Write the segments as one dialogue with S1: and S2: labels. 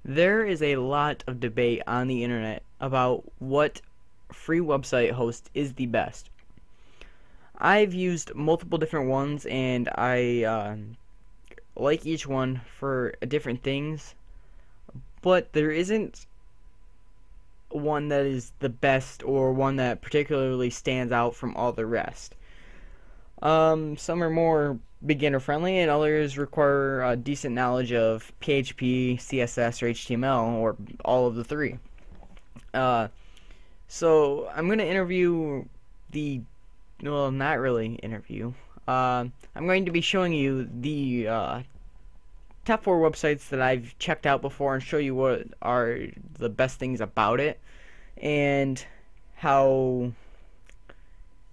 S1: There is a lot of debate on the internet about what free website host is the best. I've used multiple different ones and I like each one for different things, but there isn't one that is the best or one that particularly stands out from all the rest. Some are more beginner friendly and others require a decent knowledge of PHP, CSS, or HTML, or all of the three. Uh, so I'm going to interview well, not really interview. I'm going to be showing you the top 4 websites that I've checked out before and show you what are the best things about it and how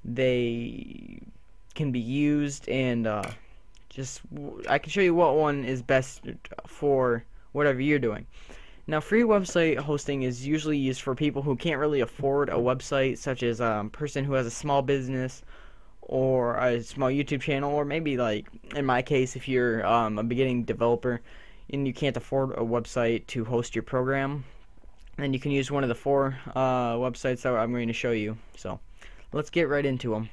S1: they can be used, and I can show you what one is best for whatever you're doing. Now, free website hosting is usually used for people who can't really afford a website, such as a person who has a small business or a small YouTube channel, or maybe, like in my case, if you're a beginning developer and you can't afford a website to host your program, then you can use one of the 4 websites that I'm going to show you. So let's get right into them.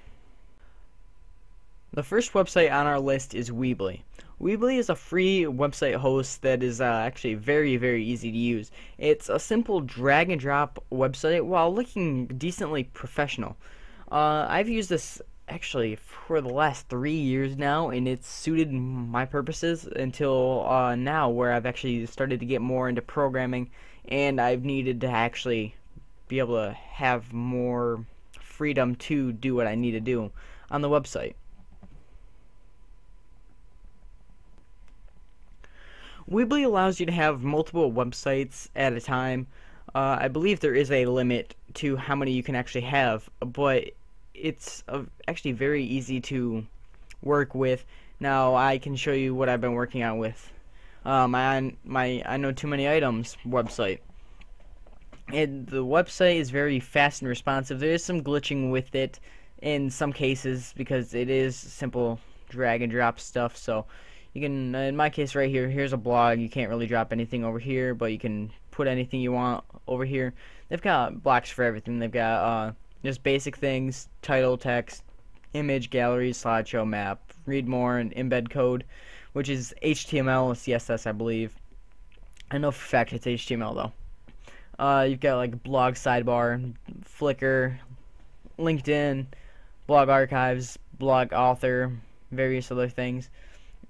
S1: The first website on our list is Weebly. Weebly is a free website host that is actually very, very easy to use. It's a simple drag and drop website while looking decently professional. I've used this actually for the last 3 years now, and it's suited my purposes until now, where I've actually started to get more into programming and I've needed to actually be able to have more freedom to do what I need to do on the website. Weebly allows you to have multiple websites at a time. I believe there is a limit to how many you can actually have, but it's actually very easy to work with. Now I can show you what I've been working on with my I Know Too Many Items website. And the website is very fast and responsive. There is some glitching with it in some cases because it is simple drag and drop stuff, so you can, in my case right here, here's a blog. You can't really drop anything over here, but you can put anything you want over here. They've got blocks for everything. They've got just basic things: title, text, image, gallery, slideshow, map, read more, and embed code, which is HTML and CSS, I believe. I know for a fact it's HTML though. You've got like blog sidebar, Flickr, LinkedIn, blog archives, blog author, various other things.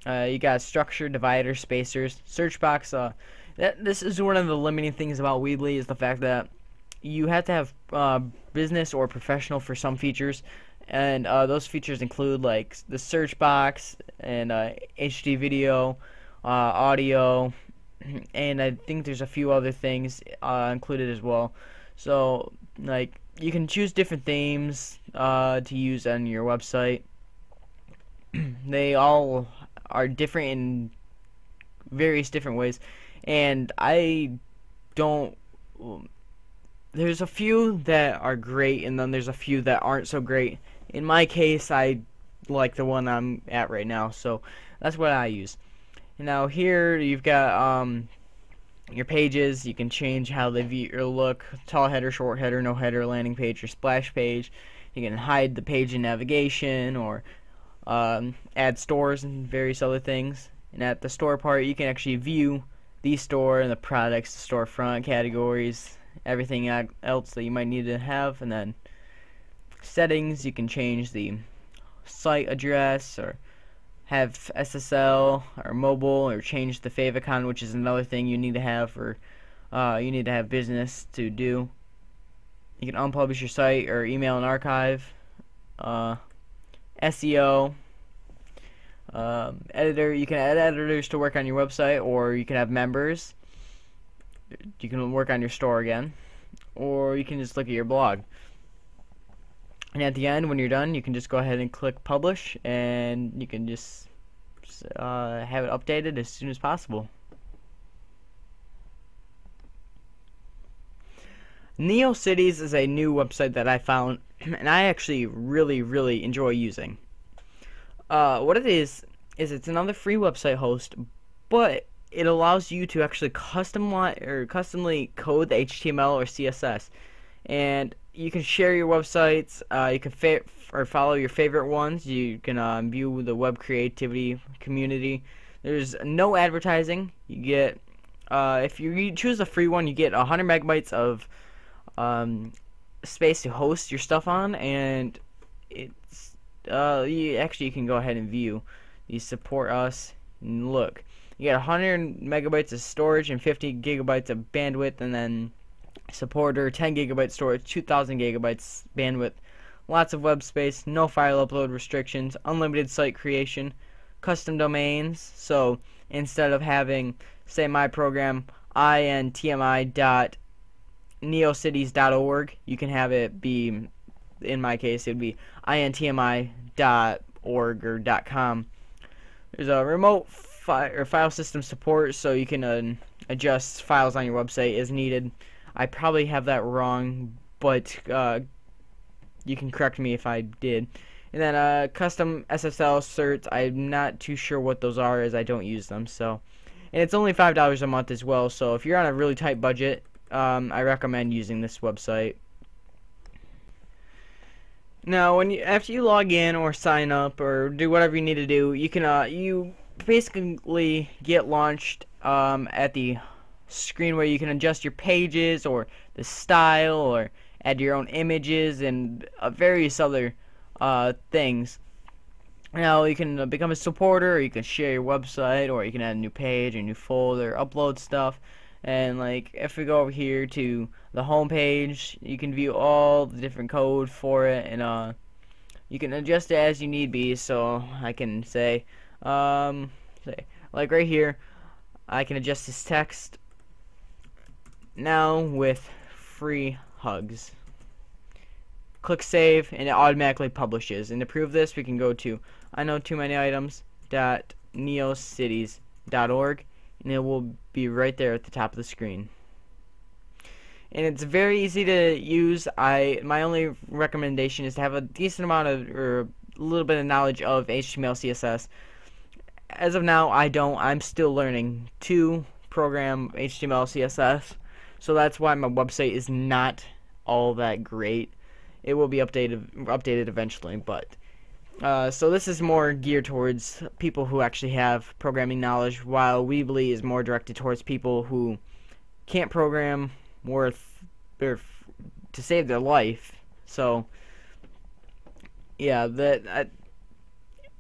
S1: You got structure, divider, spacers, search box. This is one of the limiting things about Weebly, is the fact that you have to have business or professional for some features, and those features include like the search box and HD video, audio, and I think there's a few other things included as well. So like you can choose different themes to use on your website. They all are different in various different ways, and there's a few that are great and then there's a few that aren't so great. In my case, I like the one I'm at right now, so that's what I use. Now here you've got your pages. You can change how they view or look: tall header, short header, no header, landing page, or splash page. You can hide the page in navigation, or add stores and various other things. And at the store part, you can actually view the store and the products, the storefront, categories, everything else that you might need to have. And then settings, you can change the site address, or have SSL or mobile, or change the favicon, which is another thing you need to have, or you need to have business to do. You can unpublish your site or email and archive. SEO, editor. You can add editors to work on your website, or you can have members. You can work on your store again, or you can just look at your blog. And at the end, when you're done, you can just go ahead and click publish, and you can just have it updated as soon as possible. NeoCities is a new website that I found, and I actually really enjoy using. What it is it's another free website host, but it allows you to actually customly code the HTML or CSS, and you can share your websites. You can or follow your favorite ones. You can view the web creativity community. There's no advertising. You get if you choose a free one, you get 100 megabytes of space to host your stuff on, and it's you can go ahead and view. You support us. And look, you get 100 megabytes of storage and 50 gigabytes of bandwidth, and then supporter 10 gigabyte storage, 2000 gigabytes bandwidth, lots of web space, no file upload restrictions, unlimited site creation, custom domains. So instead of having, say, my program intmi.neocities.org, you can have it be, in my case, it would be intmi.org or .com. There's a remote file system support, so you can adjust files on your website as needed. I probably have that wrong, but you can correct me if I did. And then custom SSL certs, I'm not too sure what those are, as I don't use them. So, and it's only $5 a month as well. So if you're on a really tight budget, I recommend using this website. Now, after you log in or sign up or do whatever you need to do, you can you basically get launched at the screen where you can adjust your pages or the style or add your own images and various other things. Now you can become a supporter, or you can share your website, or you can add a new page, a new folder, upload stuff. And like if we go over here to the home page, you can view all the different code for it, and you can adjust it as you need be. So I can say like right here, I can adjust this text now with free hugs. Click save, and it automatically publishes. And to prove this, we can go to iknowtooManyItems.neocities.org, and it will be right there at the top of the screen. And it's very easy to use. My only recommendation is to have a decent amount of, or a little bit of knowledge of HTML, CSS. As of now, I'm still learning to program HTML, CSS, so that's why my website is not all that great. It will be updated eventually, but so this is more geared towards people who actually have programming knowledge, while Weebly is more directed towards people who can't program to save their life. So yeah,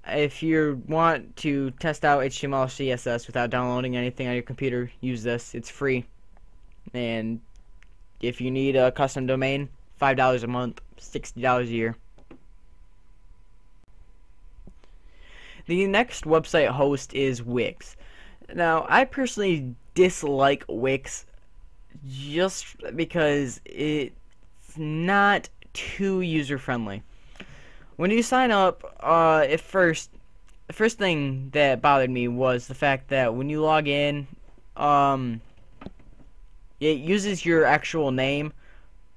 S1: if you want to test out HTML or CSS without downloading anything on your computer, use this. It's free. And if you need a custom domain, $5 a month, $60 a year. The next website host is Wix. Now, I personally dislike Wix just because it's not too user-friendly. When you sign up, the first thing that bothered me was the fact that when you log in, it uses your actual name.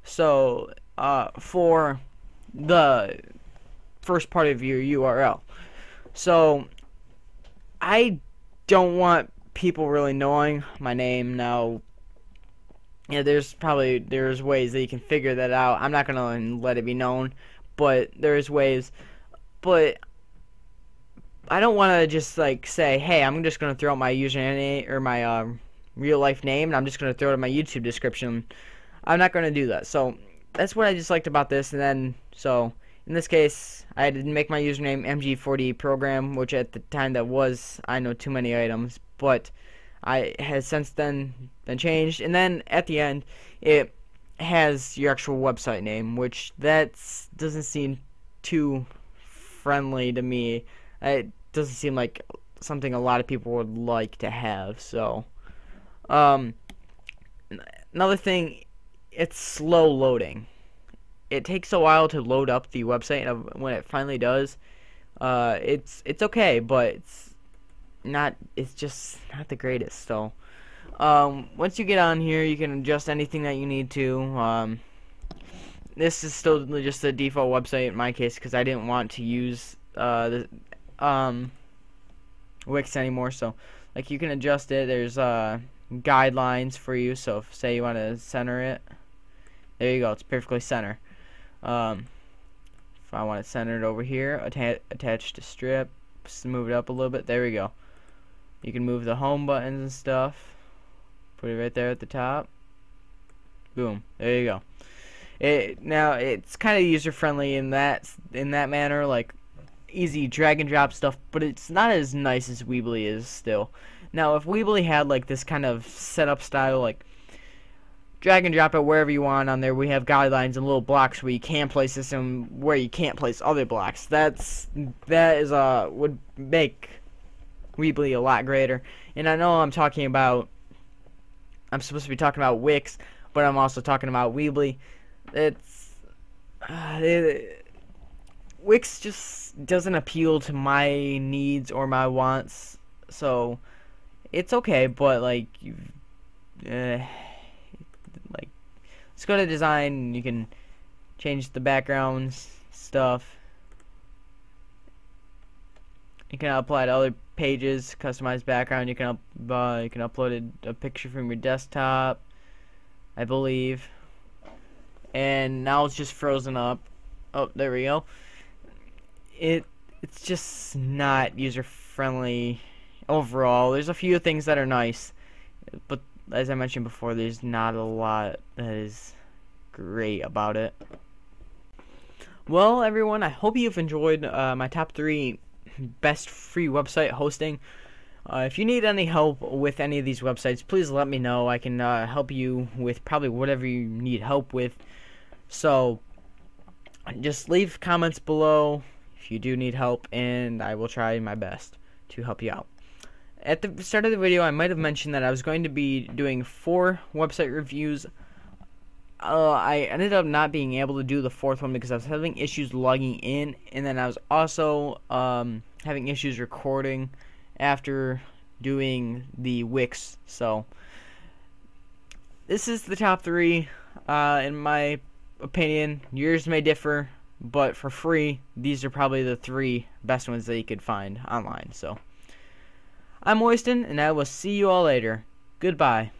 S1: So, for the first part of your URL. So, I don't want people really knowing my name. Now, yeah, there's ways that you can figure that out. I'm not gonna let it be known, but there's ways. But I don't want to just like say, hey, I'm just gonna throw out my username or my real life name, and I'm just gonna throw it in my YouTube description. I'm not gonna do that. So that's what I disliked about this. And then so in this case, I had to make my username MG40 program, which at the time that was I know too many items, but I has since then been changed. And then at the end, it has your actual website name, which doesn't seem too friendly to me. It doesn't seem like something a lot of people would like to have. So, another thing, it's slow loading. It takes a while to load up the website, and when it finally does, it's okay, but it's just not the greatest. So, once you get on here, you can adjust anything that you need to. This is still just the default website in my case, because I didn't want to use Wix anymore. So Like, you can adjust it. There's guidelines for you. So if, say you want to center it, there you go. It's perfectly center. If I want it centered over here, attach to strip, move it up a little bit. There we go. You can move the home buttons and stuff. Put it right there at the top. Boom. There you go. Now it's kind of user friendly in that manner, like easy drag and drop stuff, but it's not as nice as Weebly is still. Now if Weebly had like this kind of setup style, like drag and drop it wherever you want on there, we have guidelines and little blocks where you can place this and where you can't place other blocks. That is would make Weebly a lot greater. And I know I'm supposed to be talking about Wix, but I'm also talking about Weebly. Wix just doesn't appeal to my needs or my wants, so it's okay. But like, let's go to design. And you can change the backgrounds stuff. You can apply to other pages, customize background. You can upload a picture from your desktop, I believe. And now it's just frozen up. Oh, there we go. It's just not user friendly overall. There's a few things that are nice, but as I mentioned before, there's not a lot that is great about it. Well, everyone, I hope you've enjoyed my top 3 best free website hosting. If you need any help with any of these websites, please let me know. I can help you with probably whatever you need help with. So just leave comments below if you do need help, and I will try my best to help you out. At the start of the video, I might have mentioned that I was going to be doing 4 website reviews. I ended up not being able to do the 4th one because I was having issues logging in, and then I was also having issues recording after doing the Wix. So this is the top 3 in my opinion. Yours may differ, but for free, these are probably the 3 best ones that you could find online. So I'm Oyston, and I will see you all later. Goodbye.